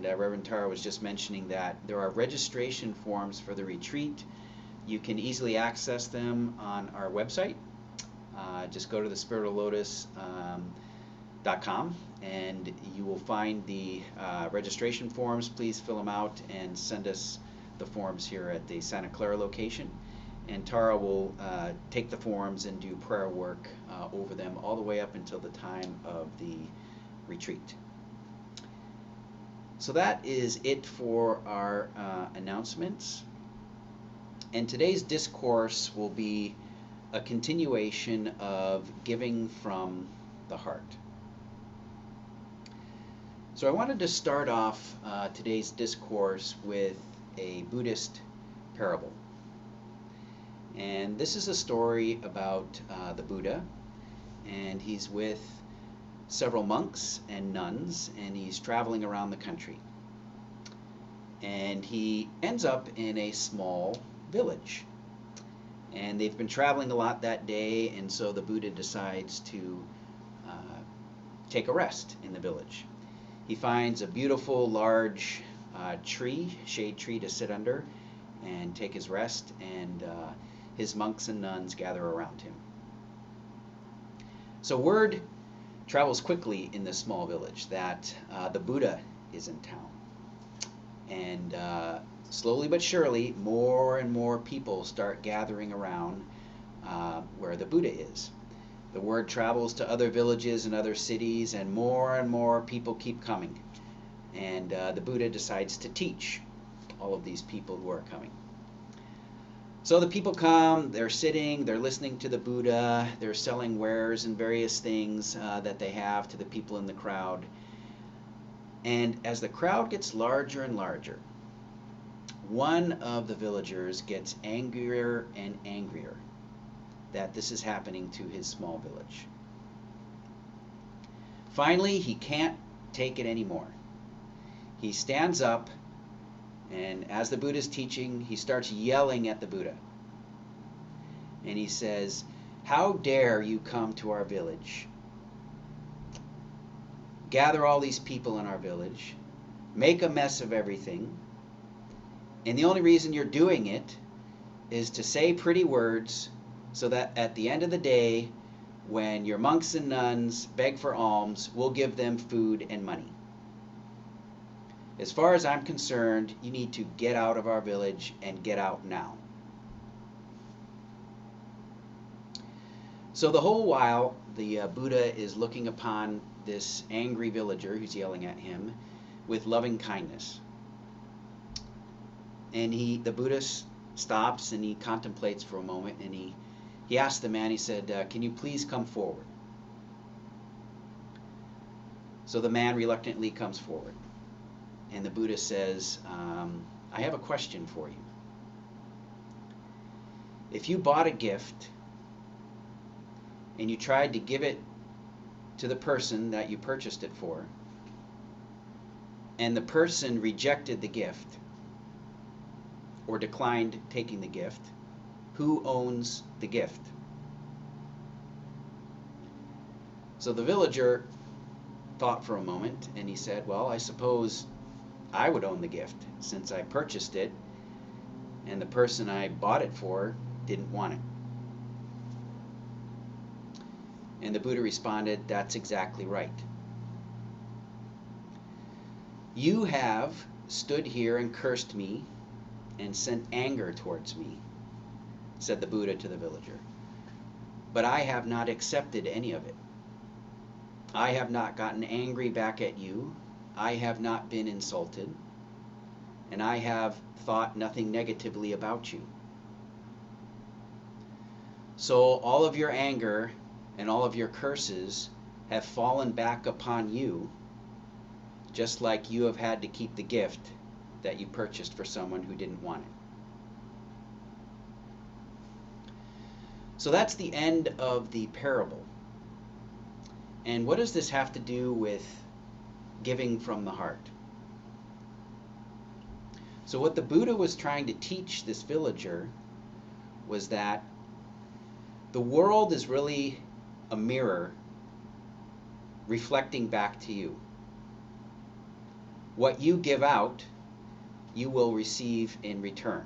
and Reverend Tara was just mentioning that there are registration forms for the retreat. You can easily access them on our website. Just go to the spiritoflotus.com and you will find the registration forms. Please fill them out and send us the forms here at the Santa Clara location. And Tara will take the forms and do prayer work over them all the way up until the time of the retreat. So that is it for our announcements. And today's discourse will be a continuation of giving from the heart. So I wanted to start off today's discourse with a Buddhist parable. And this is a story about the Buddha, and he's with several monks and nuns, and he's traveling around the country. And he ends up in a small village. And they've been traveling a lot that day, and so the Buddha decides to take a rest in the village. He finds a beautiful large tree, shade tree to sit under and take his rest, and his monks and nuns gather around him. So word travels quickly in this small village that the Buddha is in town. And slowly but surely, more and more people start gathering around where the Buddha is. The word travels to other villages and other cities, and more people keep coming. And the Buddha decides to teach all of these people who are coming. So the people come, they're sitting, they're listening to the Buddha, they're selling wares and various things that they have to the people in the crowd. And as the crowd gets larger and larger, one of the villagers gets angrier and angrier that this is happening to his small village. Finally, he can't take it anymore. He stands up, and as the Buddha is teaching, he starts yelling at the Buddha. And he says, "How dare you come to our village? Gather all these people in our village, make a mess of everything, and the only reason you're doing it is to say pretty words so that at the end of the day, when your monks and nuns beg for alms, we'll give them food and money. As far as I'm concerned, you need to get out of our village and get out now." So the whole while, the Buddha is looking upon this angry villager who's yelling at him with loving kindness. And the Buddha stops and he contemplates for a moment, and he asked the man, he said, "Can you please come forward?" So the man reluctantly comes forward. And the Buddha says, "I have a question for you. If you bought a gift and you tried to give it to the person that you purchased it for, and the person rejected the gift or declined taking the gift, who owns the gift?" So the villager thought for a moment, and he said, "Well, I suppose I would own the gift since I purchased it and the person I bought it for didn't want it." And the Buddha responded, "That's exactly right. You have stood here and cursed me and sent anger towards me," said the Buddha to the villager, "but I have not accepted any of it. I have not gotten angry back at you. I have not been insulted, and I have thought nothing negatively about you. So all of your anger and all of your curses have fallen back upon you, just like you have had to keep the gift that you purchased for someone who didn't want it." So that's the end of the parable. And what does this have to do with giving from the heart? So what the Buddha was trying to teach this villager was that the world is really a mirror reflecting back to you. What you give out, you will receive in return.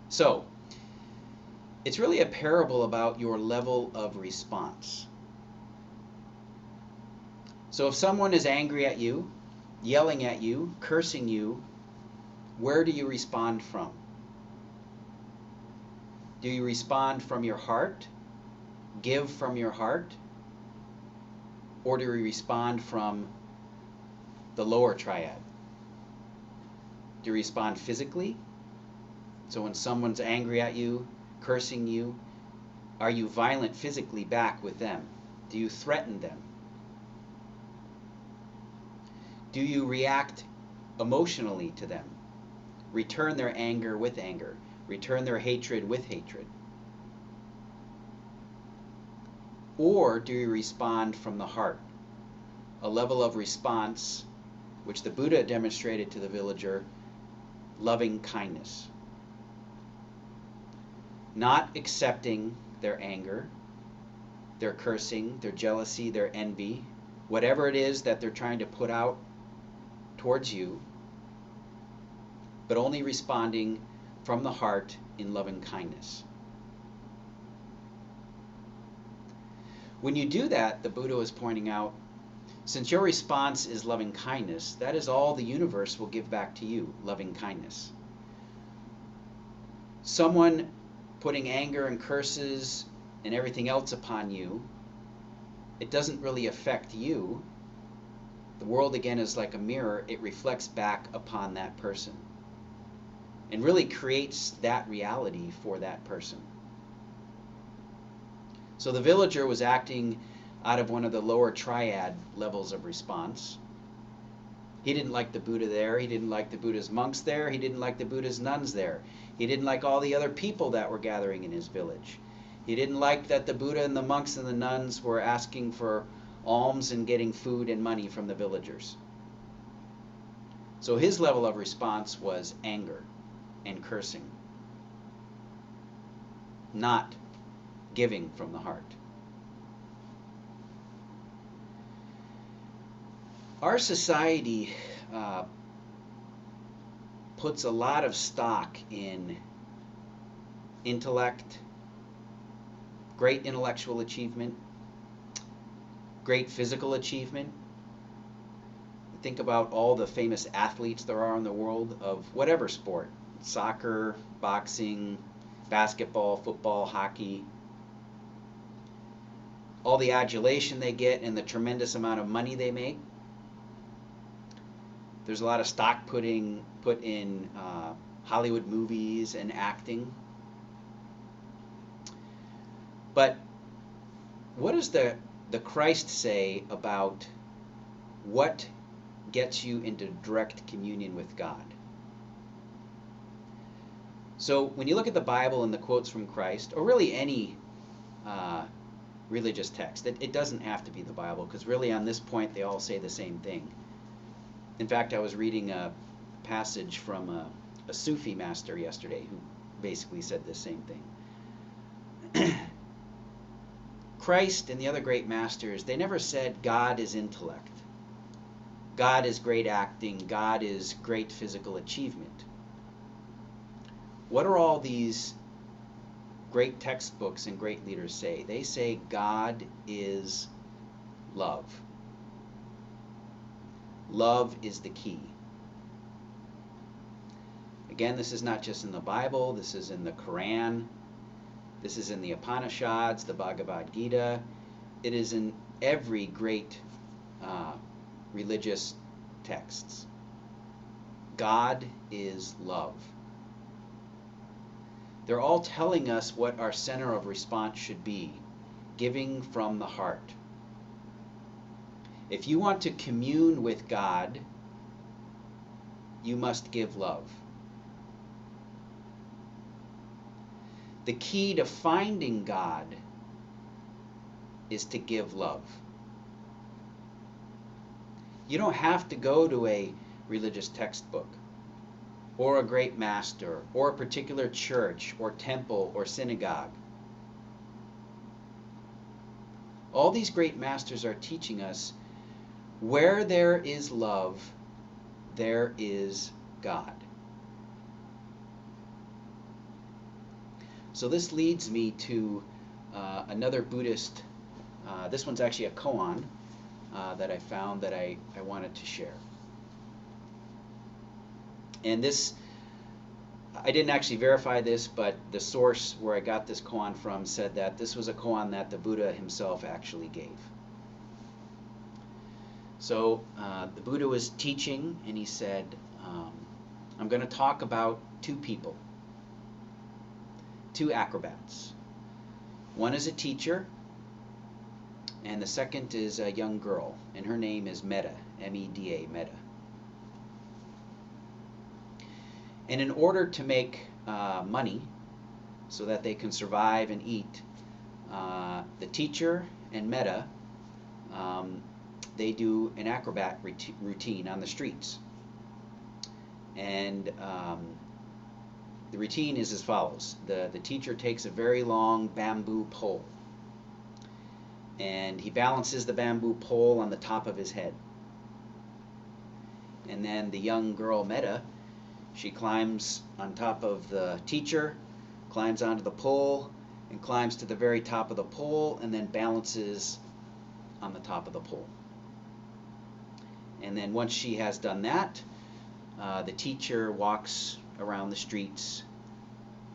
So, it's really a parable about your level of response. So if someone is angry at you, yelling at you, cursing you, where do you respond from? Do you respond from your heart, give from your heart, or do you respond from the lower triad? Do you respond physically? So when someone's angry at you, cursing you, are you violent physically back with them? Do you threaten them? Do you react emotionally to them? Return their anger with anger. Return their hatred with hatred. Or do you respond from the heart? A level of response which the Buddha demonstrated to the villager, loving kindness. Not accepting their anger, their cursing, their jealousy, their envy, whatever it is that they're trying to put out towards you, but only responding from the heart in loving kindness. When you do that, the Buddha was pointing out, since your response is loving kindness, that is all the universe will give back to you, loving kindness. Someone putting anger and curses and everything else upon you, it doesn't really affect you. The world, again, is like a mirror. It reflects back upon that person and really creates that reality for that person. So the villager was acting out of one of the lower triad levels of response. He didn't like the Buddha there. He didn't like the Buddha's monks there. He didn't like the Buddha's nuns there. He didn't like all the other people that were gathering in his village. He didn't like that the Buddha and the monks and the nuns were asking for alms and getting food and money from the villagers. So his level of response was anger and cursing, not giving from the heart. Our society puts a lot of stock in intellect, great intellectual achievement, great physical achievement. Think about all the famous athletes there are in the world of whatever sport, soccer, boxing, basketball, football, hockey. All the adulation they get and the tremendous amount of money they make. There's a lot of stock put in Hollywood movies and acting. But what does the Christ say about what gets you into direct communion with God? So when you look at the Bible and the quotes from Christ, or really any religious text, it doesn't have to be the Bible, because really on this point they all say the same thing. In fact, I was reading a passage from a Sufi master yesterday who basically said the same thing. Christ and the other great masters, they never said God is intellect, God is great acting, God is great physical achievement. What are all these great textbooks and great leaders say? They say God is love. Love is the key. Again, this is not just in the Bible, this is in the Quran, this is in the Upanishads, the Bhagavad Gita. It is in every great religious texts. God is love. They're all telling us what our center of response should be, giving from the heart. If you want to commune with God, you must give love. The key to finding God is to give love. You don't have to go to a religious textbook or a great master or a particular church or temple or synagogue. All these great masters are teaching us Where there is love, there is God. So this leads me to another Buddhist, this one's actually a koan that I found that I wanted to share. And this, I didn't actually verify this, but the source where I got this koan from said that this was a koan that the Buddha himself actually gave. So the Buddha was teaching, and he said, I'm going to talk about two people, two acrobats. One is a teacher, and the second is a young girl, and her name is Metta, M-E-D-A, Metta. And in order to make money so that they can survive and eat, the teacher and Metta, they do an acrobat routine on the streets. And the routine is as follows. The teacher takes a very long bamboo pole, and he balances the bamboo pole on the top of his head. And then the young girl, Metta, she climbs on top of the teacher, climbs onto the pole, and climbs to the very top of the pole, and then balances on the top of the pole. And then once she has done that, the teacher walks around the streets,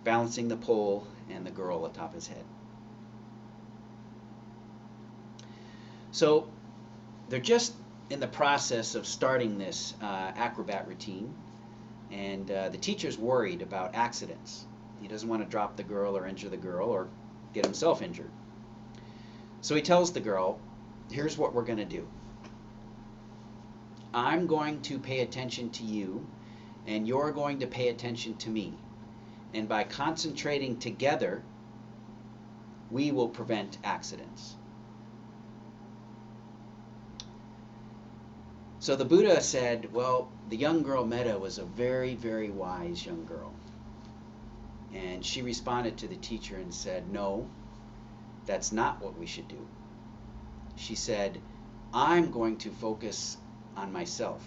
balancing the pole and the girl atop his head. So they're just in the process of starting this acrobat routine, and the teacher's worried about accidents. He doesn't want to drop the girl or injure the girl or get himself injured. So he tells the girl, here's what we're going to do. I'm going to pay attention to you, and you're going to pay attention to me. And by concentrating together, we will prevent accidents. So the Buddha said, well, the young girl Metta was a very, very wise young girl. And she responded to the teacher and said, no, that's not what we should do. She said, I'm going to focus on myself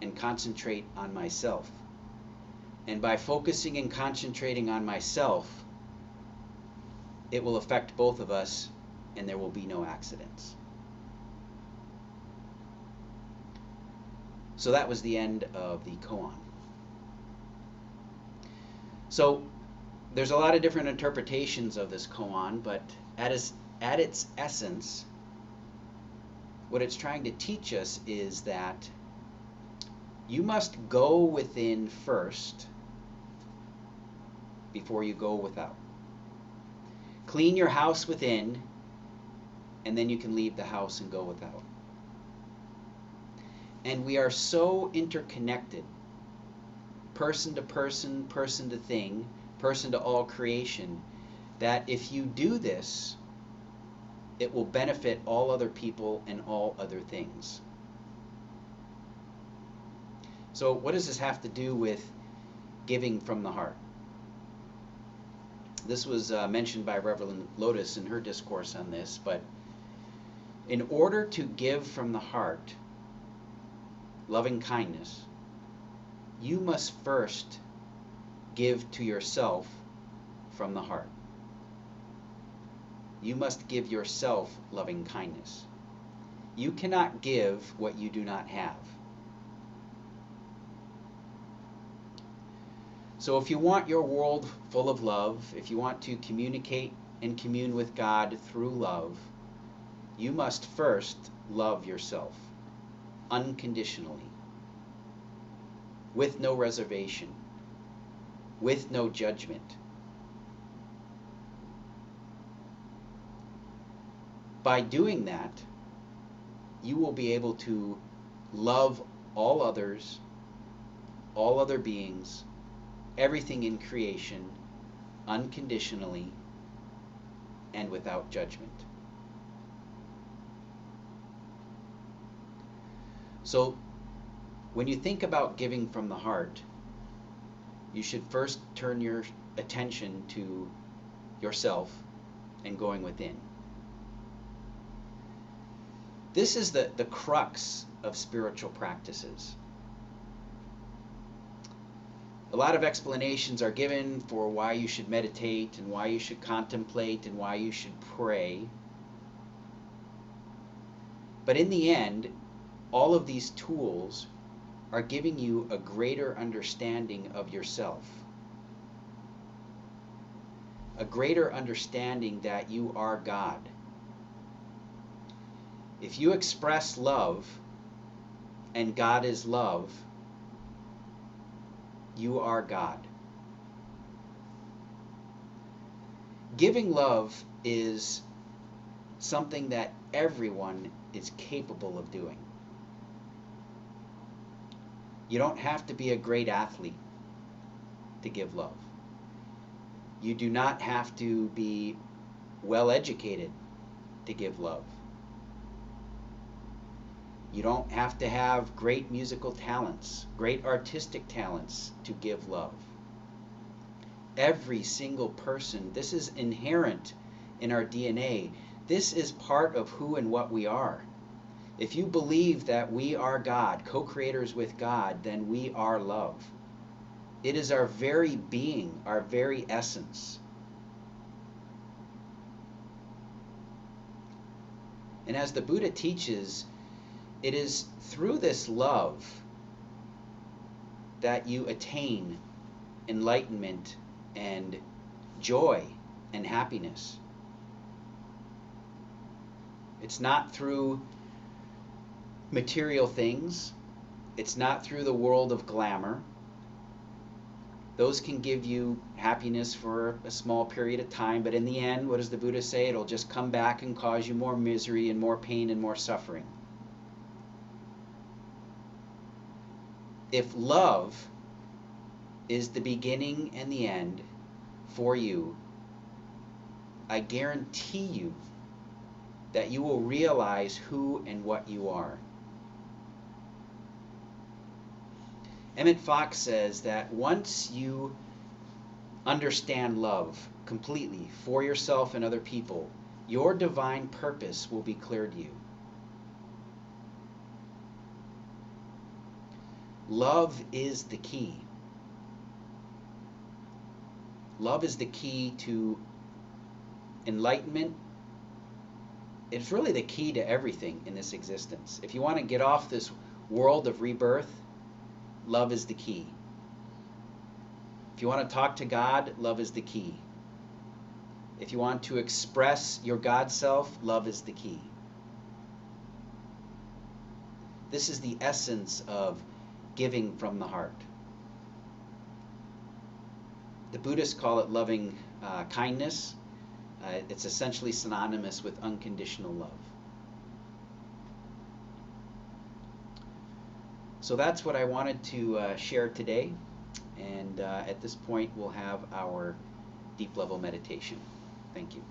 and concentrate on myself. And by focusing and concentrating on myself, it will affect both of us, and there will be no accidents. So that was the end of the koan. So there's a lot of different interpretations of this koan, but at its essence, what it's trying to teach us is that you must go within first before you go without. Clean your house within, and then you can leave the house and go without. And we are so interconnected, person to person, person to thing, person to all creation, that if you do this, it will benefit all other people and all other things. So what does this have to do with giving from the heart? This was mentioned by Reverend Lotus in her discourse on this, but in order to give from the heart loving kindness, you must first give to yourself from the heart. You must give yourself loving kindness. You cannot give what you do not have. So if you want your world full of love, if you want to communicate and commune with God through love, you must first love yourself unconditionally, with no reservation, with no judgment. By doing that, you will be able to love all others, all other beings, everything in creation, unconditionally and without judgment. So, when you think about giving from the heart, you should first turn your attention to yourself and going within. This is the crux of spiritual practices. A lot of explanations are given for why you should meditate and why you should contemplate and why you should pray. But in the end, all of these tools are giving you a greater understanding of yourself. A greater understanding that you are God. If you express love, and God is love, you are God. Giving love is something that everyone is capable of doing. You don't have to be a great athlete to give love. You do not have to be well educated to give love. You don't have to have great musical talents, great artistic talents to give love. Every single person, this is inherent in our DNA. This is part of who and what we are. If you believe that we are God, co-creators with God, then we are love. It is our very being, our very essence. And as the Buddha teaches, it is through this love that you attain enlightenment and joy and happiness. It's not through material things. It's not through the world of glamour. Those can give you happiness for a small period of time, but in the end, what does the Buddha say? It'll just come back and cause you more misery and more pain and more suffering. If love is the beginning and the end for you, I guarantee you that you will realize who and what you are. Emmett Fox says that once you understand love completely for yourself and other people, your divine purpose will be clear to you. Love is the key. Love is the key to enlightenment. It's really the key to everything in this existence. If you want to get off this world of rebirth, love is the key. If you want to talk to God, love is the key. If you want to express your God self, love is the key. This is the essence of giving from the heart. The Buddhists call it loving kindness. It's essentially synonymous with unconditional love. So that's what I wanted to share today. And at this point, we'll have our deep level meditation. Thank you.